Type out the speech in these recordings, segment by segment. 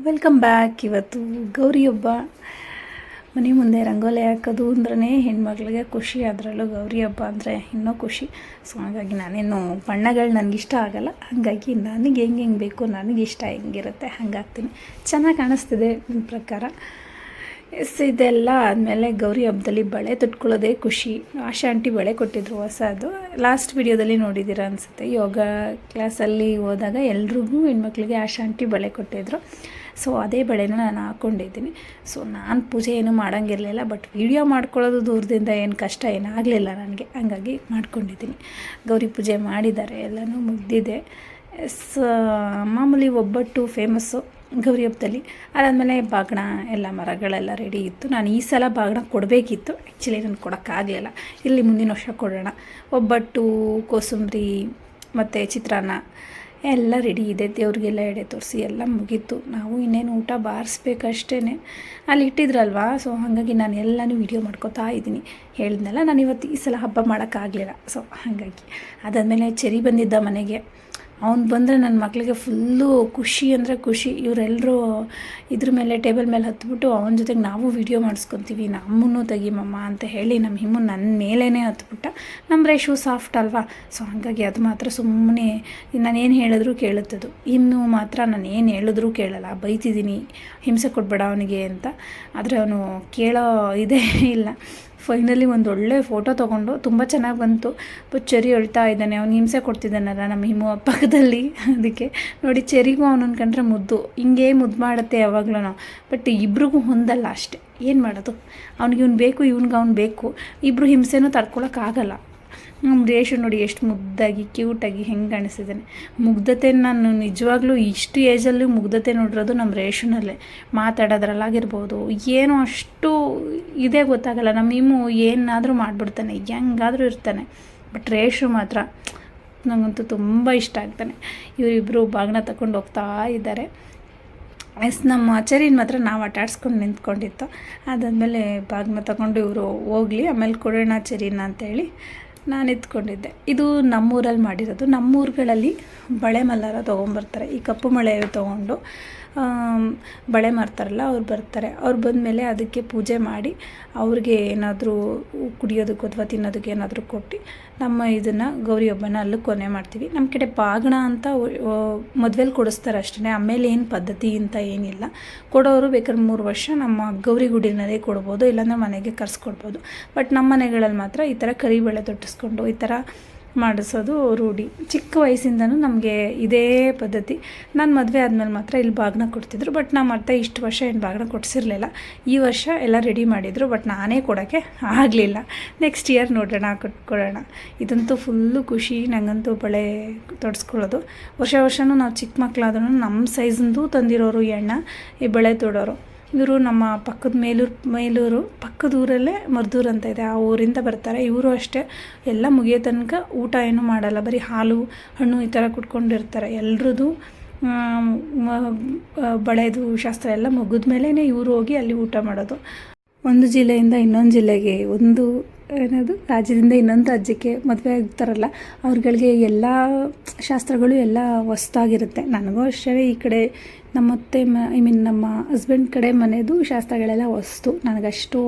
Welcome back. ಇವತ್ತು ಗೌರಿ ಹಬ್ಬ. ಮನೆ ಮುಂದೆ ರಂಗೋಲಿ ಹಾಕೋದು ಅಂದ್ರೆ ಹೆಣ್ಮಕ್ಳಿಗೆ ಖುಷಿ, ಅದರಲ್ಲೂ ಗೌರಿ ಹಬ್ಬ ಅಂದರೆ ಇನ್ನೂ ಖುಷಿ. ಸೊ ಹಾಗಾಗಿ ನಾನೇನು ಬಣ್ಣಗಳು ನನಗಿಷ್ಟ ಆಗಲ್ಲ, ಹಾಗಾಗಿ ನನಗೆ ಹೆಂಗೆ ಬೇಕು, ನನಗಿಷ್ಟ ಹೆಂಗಿರುತ್ತೆ ಹಾಗಾಗ್ತೀನಿ. ಚೆನ್ನಾಗಿ ಕಾಣಿಸ್ತಿದೆ ನನ್ನ ಪ್ರಕಾರ. ಇದೆಲ್ಲ ಆದಮೇಲೆ ಗೌರಿ ಹಬ್ಬದಲ್ಲಿ ಬಳೆ ತೊಟ್ಕೊಳ್ಳೋದೇ ಖುಷಿ. ಆಶಾ ಆಂಟಿ ಬಳೆ ಕೊಟ್ಟಿದ್ರು ಹೊಸದು, ಲಾಸ್ಟ್ ವಿಡಿಯೋದಲ್ಲಿ ನೋಡಿದ್ದೀರಾ ಅನಿಸುತ್ತೆ. ಯೋಗ ಕ್ಲಾಸಲ್ಲಿ ಹೋದಾಗ ಎಲ್ರಿಗೂ ಹೆಣ್ಮಕ್ಳಿಗೆ ಆಶಾ ಆಂಟಿ ಬಳೆ ಕೊಟ್ಟಿದ್ರು. ಸೊ ಅದೇ ಬಳೆನ ನಾನು ಹಾಕ್ಕೊಂಡಿದ್ದೀನಿ. ಸೊ ನಾನು ಪೂಜೆ ಏನೂ ಮಾಡೋಂಗಿರಲಿಲ್ಲ, ಬಟ್ ವೀಡಿಯೋ ಮಾಡ್ಕೊಳ್ಳೋದು ದೂರದಿಂದ ಏನು ಕಷ್ಟ ಏನಾಗಲಿಲ್ಲ ನನಗೆ, ಹಂಗಾಗಿ ಮಾಡ್ಕೊಂಡಿದ್ದೀನಿ. ಗೌರಿ ಪೂಜೆ ಮಾಡಿದ್ದಾರೆ, ಎಲ್ಲನೂ ಮುಗ್ದಿದೆ. ಮಾಮೂಲಿ ಒಬ್ಬಟ್ಟು ಫೇಮಸ್ಸು ಗೌರಿ ಹಬ್ಬದಲ್ಲಿ. ಅದಾದಮೇಲೆ ಬಾಗಿಣ ಎಲ್ಲ ಮರಗಳೆಲ್ಲ ರೆಡಿ ಇತ್ತು. ನಾನು ಈ ಸಲ ಬಾಗಿಣ ಕೊಡಬೇಕಿತ್ತು, ಆ್ಯಕ್ಚುಲಿ ನಾನು ಕೊಡೋಕ್ಕಾಗಲಿಲ್ಲ. ಇಲ್ಲಿ ಮುಂದಿನ ವರ್ಷ ಕೊಡೋಣ. ಒಬ್ಬಟ್ಟು, ಕೋಸಂಬರಿ ಮತ್ತು ಚಿತ್ರಾನ್ನ ಎಲ್ಲ ರೆಡಿ ಇದೆ. ದೇವ್ರಿಗೆಲ್ಲ ಎಡೆ ತೋರಿಸಿ ಎಲ್ಲ ಮುಗೀತು. ನಾವು ಇನ್ನೇನು ಊಟ ಬಾರಿಸ್ಬೇಕಷ್ಟೇ. ಅಲ್ಲಿ ಇಟ್ಟಿದ್ರಲ್ವಾ, ಸೊ ಹಾಗಾಗಿ ನಾನು ಎಲ್ಲನೂ ವೀಡಿಯೋ ಮಾಡ್ಕೋತಾ ಇದ್ದೀನಿ. ಹೇಳಿದ್ನಲ್ಲ, ನಾನು ಇವತ್ತು ಈ ಸಲ ಹಬ್ಬ ಮಾಡೋಕ್ಕಾಗಲಿಲ್ಲ. ಸೊ ಹಾಗಾಗಿ ಅದಾದಮೇಲೆ ಚೆರಿ ಬಂದಿದ್ದ ಮನೆಗೆ. ಅವ್ನು ಬಂದರೆ ನನ್ನ ಮಕ್ಕಳಿಗೆ ಫುಲ್ಲು ಖುಷಿ ಅಂದರೆ ಖುಷಿ. ಇವರೆಲ್ಲರೂ ಇದ್ರ ಮೇಲೆ ಟೇಬಲ್ ಮೇಲೆ ಹತ್ಬಿಟ್ಟು ಅವನ ಜೊತೆಗೆ ನಾವು ವೀಡಿಯೋ ಮಾಡಿಸ್ಕೊತೀವಿ, ನಮ್ಮನ್ನು ತೆಗಿಮಮ್ಮ ಅಂತ ಹೇಳಿ ನಮ್ಮ ಹಿಮ್ಮು ನನ್ನ ಮೇಲೇ ಹತ್ಬಿಟ್ಟ. ನಮ್ಮ ರೇಷು ಸಾಫ್ಟ್ ಅಲ್ವಾ, ಸೊ ಹಾಗಾಗಿ ಅದು ಮಾತ್ರ ಸುಮ್ಮನೆ ನಾನೇನು ಹೇಳಿದ್ರು ಕೇಳುತ್ತದು. ಇನ್ನು ಮಾತ್ರ ನಾನು ಏನು ಹೇಳಿದ್ರೂ ಕೇಳಲ್ಲ, ಬೈತಿದ್ದೀನಿ ಹಿಂಸೆ ಕೊಡಬೇಡ ಅವನಿಗೆ ಅಂತ. ಆದರೆ ಅವನು ಕೇಳೋ ಇದೇ ಇಲ್ಲ. ಫೈನಲಿ ಒಂದು ಒಳ್ಳೆ ಫೋಟೋ ತೊಗೊಂಡು ತುಂಬ ಚೆನ್ನಾಗಿ ಬಂತು. ಚೆರಿ ಹೇಳ್ತಾ ಇದ್ದಾನೆ, ಅವ್ನು ಹಿಂಸೆ ಕೊಡ್ತಿದ್ದಾನಲ್ಲ ನಮ್ಮ ಹಿಮು ಪಕ್ಕದಲ್ಲಿ. ಅದಕ್ಕೆ ನೋಡಿ, ಚೆರಿಗೂ ಅವನನ್ನು ಕಂಡ್ರೆ ಮುದ್ದು, ಹಿಂಗೆ ಮುದ್ದು ಮಾಡುತ್ತೆ ಯಾವಾಗಲೂ. ಬಟ್ ಇಬ್ರಿಗೂ ಹೊಂದಲ್ಲ ಅಷ್ಟೇ, ಏನು ಮಾಡೋದು. ಅವ್ನಿಗೆ ಇವ್ನು ಬೇಕು, ಇವ್ನಿಗೆ ಅವ್ನು ಬೇಕು. ಇಬ್ಬರು ಹಿಂಸೆನೂ ತಡ್ಕೊಳಕ್ಕಾಗಲ್ಲ. ನಮ್ಮ ರೇಷು ನೋಡಿ ಎಷ್ಟು ಮುದ್ದಾಗಿ ಕ್ಯೂಟಾಗಿ ಹೆಂಗೆ ಕಾಣಿಸ್ತಿದ್ದಾನೆ. ಮುಗ್ಧತೆ ನಾನು ನಿಜವಾಗ್ಲೂ ಇಷ್ಟು ಏಜಲ್ಲಿ ಮುಗ್ಧತೆ ನೋಡಿರೋದು ನಮ್ಮ ರೇಷನಲ್ಲೇ. ಮಾತಾಡೋದ್ರಲ್ಲಾಗಿರ್ಬೋದು, ಏನೋ ಅಷ್ಟು ಇದೇ ಗೊತ್ತಾಗಲ್ಲ. ನಮ್ಮ ಇಮ್ಮು ಏನಾದರೂ ಮಾಡಿಬಿಡ್ತಾನೆ, ಹೆಂಗಾದರೂ ಇರ್ತಾನೆ. ಬಟ್ ರೇಷು ಮಾತ್ರ ನನಗಂತೂ ತುಂಬ ಇಷ್ಟ ಆಗ್ತಾನೆ. ಇವರಿಬ್ಬರು ಬಾಗಿನ ತಗೊಂಡು ಹೋಗ್ತಾ ಇದ್ದಾರೆ. ನಮ್ಮ ಚೆರಿನ ಮಾತ್ರ ನಾವು ಆಟಾಡ್ಸ್ಕೊಂಡು ನಿಂತ್ಕೊಂಡಿತ್ತು. ಅದಾದಮೇಲೆ ಬಾಗಿನ ತಗೊಂಡು ಇವರು ಹೋಗಲಿ, ಆಮೇಲೆ ಕೊಡೋಣ ಚೆರಿನ ಅಂತೇಳಿ ನಾನು ಎತ್ಕೊಂಡಿದ್ದೆ. ಇದು ನಮ್ಮೂರಲ್ಲಿ ಮಾಡಿರೋದು. ನಮ್ಮೂರುಗಳಲ್ಲಿ ಬಳೆ ಮಲ್ಲಾರ ತೊಗೊಂಬರ್ತಾರೆ. ಈ ಕಪ್ಪು ಮಳೆ ತೊಗೊಂಡು ಬಳೆ ಮಾರ್ತಾರಲ್ಲ, ಅವ್ರು ಬರ್ತಾರೆ. ಅವ್ರು ಬಂದಮೇಲೆ ಅದಕ್ಕೆ ಪೂಜೆ ಮಾಡಿ ಅವ್ರಿಗೆ ಏನಾದರೂ ಕುಡಿಯೋದಕ್ಕೆ ಅಥವಾ ತಿನ್ನೋದಕ್ಕೆ ಏನಾದರೂ ಕೊಟ್ಟು ನಮ್ಮ ಇದನ್ನು ಗೌರಿ ಹಬ್ಬನ ಅಲ್ಲಿ ಕೊನೆ ಮಾಡ್ತೀವಿ. ನಮ್ಮ ಕಡೆ ಬಾಗಿಣ ಅಂತ ಮದುವೆಲಿ ಕೊಡಿಸ್ತಾರೆ ಅಷ್ಟೇ. ಆಮೇಲೆ ಏನು ಪದ್ಧತಿ ಅಂತ ಏನಿಲ್ಲ. ಕೊಡೋರು ಬೇಕಾದ್ರೆ 3 ವರ್ಷ ನಮ್ಮ ಗೌರಿ ಗುಡಿನಲ್ಲೇ ಕೊಡ್ಬೋದು, ಇಲ್ಲಾಂದ್ರೆ ಮನೆಗೆ ಕರ್ಸ್ಕೊಡ್ಬೋದು. ಬಟ್ ನಮ್ಮ ಮನೆಗಳಲ್ಲಿ ಮಾತ್ರ ಈ ಥರ ಕರಿಬಳೆ ತೊಟ್ಟಿಸ್ಕೊಂಡು ಈ ಥರ ಮಾಡಿಸೋದು ರೂಢಿ. ಚಿಕ್ಕ ವಯಸ್ಸಿಂದನೂ ನಮಗೆ ಇದೇ ಪದ್ಧತಿ. ನಾನು ಮದುವೆ ಆದಮೇಲೆ ಮಾತ್ರ ಇಲ್ಲಿ ಬಾಗಿನ ಕೊಡ್ತಿದ್ರು. ಬಟ್ ನಮ್ಮ ಅತ್ತೆ ಇಷ್ಟು ವರ್ಷ ಏನು ಬಾಗಿನ ಕೊಡಿಸಿರಲಿಲ್ಲ. ಈ ವರ್ಷ ಎಲ್ಲ ರೆಡಿ ಮಾಡಿದರು, ಬಟ್ ನಾನೇ ಕೊಡೋಕ್ಕೆ ಆಗಲಿಲ್ಲ. ನೆಕ್ಸ್ಟ್ ಇಯರ್ ನೋಡೋಣ, ಕೊಟ್ಕೊಡೋಣ. ಇದಂತೂ ಫುಲ್ಲು ಖುಷಿ ನನಗಂತೂ ಬಳೆ ತೊಡಿಸ್ಕೊಳ್ಳೋದು. ವರ್ಷವೂ ನಾವು ಚಿಕ್ಕ ಮಕ್ಕಳಾದ್ರೂ ನಮ್ಮ ಸೈಜಿಂದು ತಂದಿರೋರು ಎಣ್ಣ ಈ ಬಳೆ ತೊಡೋರು. ಇವರು ನಮ್ಮ ಪಕ್ಕದ ಮೇಲೂರು ಪಕ್ಕದ ಊರಲ್ಲೇ ಮರ್ದೂರು ಅಂತ ಇದೆ, ಆ ಊರಿಂದ ಬರ್ತಾರೆ. ಇವರು ಅಷ್ಟೇ ಎಲ್ಲ ಮುಗಿಯೋ ತನಕ ಊಟ ಏನೂ ಮಾಡಲ್ಲ, ಬರೀ ಹಾಲು ಹಣ್ಣು ಈ ಥರ ಕುಟ್ಕೊಂಡಿರ್ತಾರೆ. ಎಲ್ರದ್ದು ಬಳೆದು ಶಾಸ್ತ್ರ ಎಲ್ಲ ಮುಗಿದ ಮೇಲೇ ಇವರು ಹೋಗಿ ಅಲ್ಲಿ ಊಟ ಮಾಡೋದು. ಒಂದು ಜಿಲ್ಲೆಯಿಂದ ಇನ್ನೊಂದು ಜಿಲ್ಲೆಗೆ, ಒಂದು ರಾಜ್ಯದಿಂದ ಇನ್ನೊಂದು ರಾಜ್ಯಕ್ಕೆ ಮದುವೆ ಆಗ್ತಾರಲ್ಲ, ಅವ್ರುಗಳಿಗೆ ಎಲ್ಲ ಶಾಸ್ತ್ರಗಳು ಎಲ್ಲ ಹೊಸ್ತಾಗಿರುತ್ತೆ. ನನಗೂ ಅಷ್ಟೇ ಈ ಕಡೆ ನಮ್ಮತ್ತೆ ನಮ್ಮ ಹಸ್ಬೆಂಡ್ ಕಡೆ ಮನೆಯದು ಶಾಸ್ತ್ರಗಳೆಲ್ಲ ಹೊಸ್ತು. ನನಗಷ್ಟು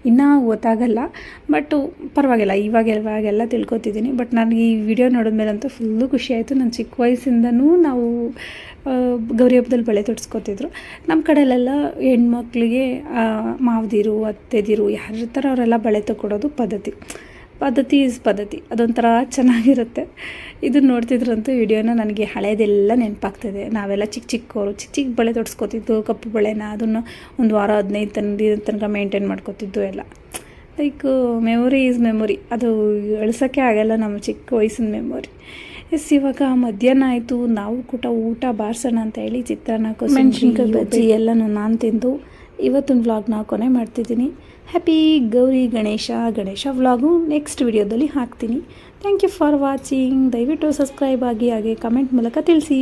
ಇನ್ನೂ ಗೊತ್ತಾಗಲ್ಲ, ಬಟ್ ಪರವಾಗಿಲ್ಲ, ಇವಾಗೆಲ್ಲ ತಿಳ್ಕೊತಿದ್ದೀನಿ. ಬಟ್ ನನಗೆ ಈ ವಿಡಿಯೋ ನೋಡಿದ್ಮೇಲಂತೂ ಫುಲ್ಲು ಖುಷಿ ಆಯಿತು. ನಾನು ಚಿಕ್ಕ ವಯಸ್ಸಿಂದನೂ ನಾವು ಗೌರಿ ಹಬ್ಬದಲ್ಲಿ ಬಳೆ ತೊಡಿಸ್ಕೊತಿದ್ರು. ನಮ್ಮ ಕಡೆಯಲ್ಲೆಲ್ಲ ಹೆಣ್ಮಕ್ಳಿಗೆ ಮಾವದಿರು ಅತ್ತೆದಿರು ಯಾರಿರ್ತಾರೋ ಅವರೆಲ್ಲ ಬಳೆ ತೊಗೊಡೋದು ಪದ್ಧತಿ ಈಸ್ ಪದ್ಧತಿ. ಅದೊಂಥರ ಚೆನ್ನಾಗಿರುತ್ತೆ. ಇದನ್ನು ನೋಡ್ತಿದ್ರಂತೂ ವಿಡಿಯೋನ ನನಗೆ ಹಳೇದೆಲ್ಲ ನೆನಪಾಗ್ತದೆ. ನಾವೆಲ್ಲ ಚಿಕ್ಕ ಬಳೆ ತೊಡಿಸ್ಕೊತಿದ್ದು, ಕಪ್ಪು ಬಳೆನ ಅದನ್ನು ಒಂದು ವಾರ 15 ತನಕ ಮೇಂಟೈನ್ ಮಾಡ್ಕೊತಿದ್ದು ಎಲ್ಲ. ಲೈಕ್ ಮೆಮೊರಿ ಈಸ್ ಮೆಮೊರಿ, ಅದು ಅಳಿಸೋಕ್ಕೆ ಆಗಲ್ಲ ನಮ್ಮ ಚಿಕ್ಕ ವಯಸ್ಸಿನ ಮೆಮೊರಿ. ಇವಾಗ ಮಧ್ಯಾಹ್ನ ಆಯಿತು, ನಾವು ಊಟ ಬಾರಿಸೋಣ ಅಂತ ಹೇಳಿ ಚಿತ್ರಾನ್ನ, ಮೆಣಸಿನ್ಕಾಯಿ ಬಜ್ಜಿ ಎಲ್ಲನೂ ನಾನು ತಿಂದು ಇವತ್ತಿನ ವ್ಲಾಗ್ನ ಕೊನೆ ಮಾಡ್ತಿದ್ದೀನಿ. Happy Gauri Ganesha vlog next ವಿಡಿಯೋದಲ್ಲಿ ಹಾಕ್ತೀನಿ. Thank you for watching. ದಯವಿಟ್ಟು ಸಬ್ಸ್ಕ್ರೈಬ್ ಆಗಿ, ಹಾಗೆ ಕಮೆಂಟ್ ಮೂಲಕ ತಿಳಿಸಿ.